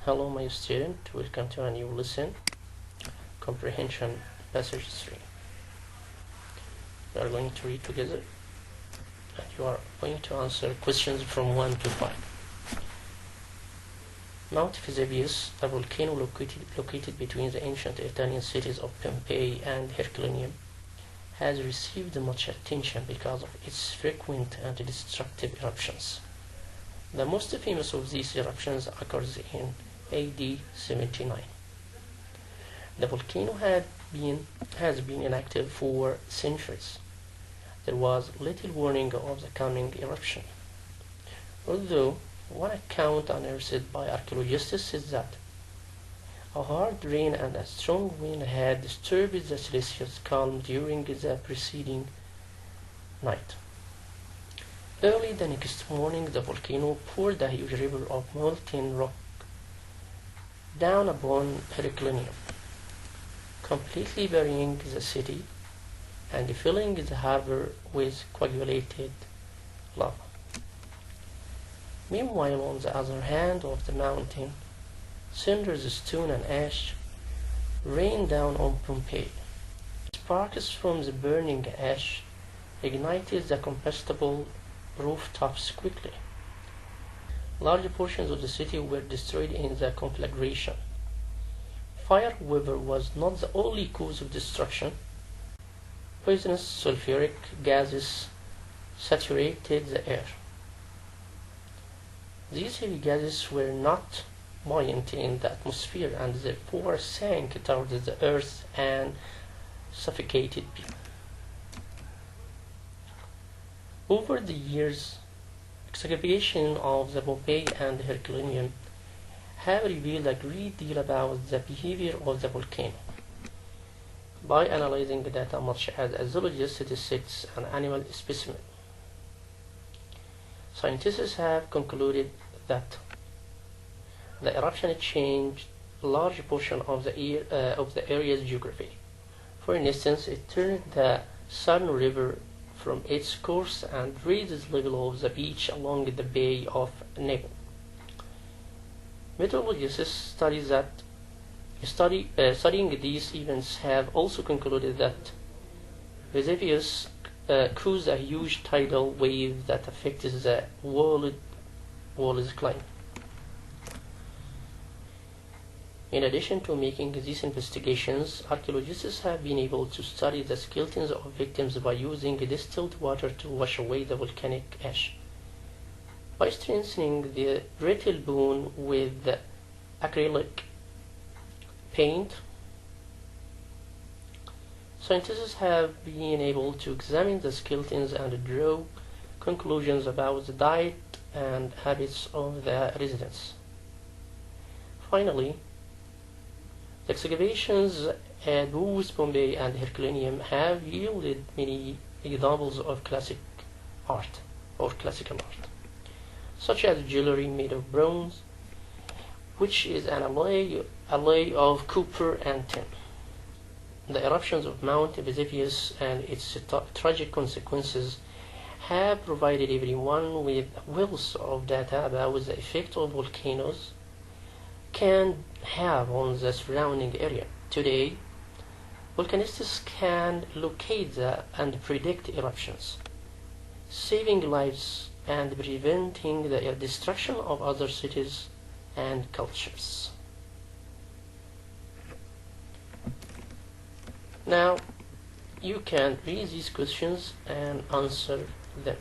Hello my student, welcome to a new lesson, Comprehension Passage 3. We are going to read together and you are going to answer questions from 1 to 5. Mount Vesuvius, a volcano located between the ancient Italian cities of Pompeii and Herculaneum, has received much attention because of its frequent and destructive eruptions. The most famous of these eruptions occurs in AD 79. The volcano has been inactive for centuries. There was little warning of the coming eruption. Although one account unearthed by archaeologists says that a hard rain and a strong wind had disturbed the celestial calm during the preceding night. Early the next morning, the volcano poured a huge river of molten rock down upon Herculaneum, completely burying the city and filling the harbor with coagulated lava. Meanwhile, on the other hand of the mountain, cinders, stone, and ash rained down on Pompeii. Sparks from the burning ash ignited the combustible rooftops quickly. Large portions of the city were destroyed in the conflagration. Fire, however, was not the only cause of destruction. Poisonous sulfuric gases saturated the air. These heavy gases were not buoyant in the atmosphere and therefore sank towards the earth and suffocated people. Over the years, excavation of the Pompeii and Herculaneum have revealed a great deal about the behavior of the volcano. By analyzing data much as a zoologist dissects an animal specimen, scientists have concluded that the eruption changed a large portion of the area's geography. For instance, it turned the Sarno River from its course and raised the level of the beach along the Bay of Naples. Meteorologists studying these events have also concluded that Vesuvius caused a huge tidal wave that affected the world's climate. In addition to making these investigations, archaeologists have been able to study the skeletons of victims by using distilled water to wash away the volcanic ash. By strengthening the brittle bone with acrylic paint, scientists have been able to examine the skeletons and draw conclusions about the diet and habits of the residents. Finally, the excavations at both Pompeii and Herculaneum have yielded many examples of classical art, such as jewelry made of bronze, which is an alloy of copper and tin. The eruptions of Mount Vesuvius and its tragic consequences have provided everyone with a wealth of data about the effect of volcanoes can have on the surrounding area. Today, volcanists can locate and predict eruptions, saving lives and preventing the destruction of other cities and cultures. Now, you can read these questions and answer them.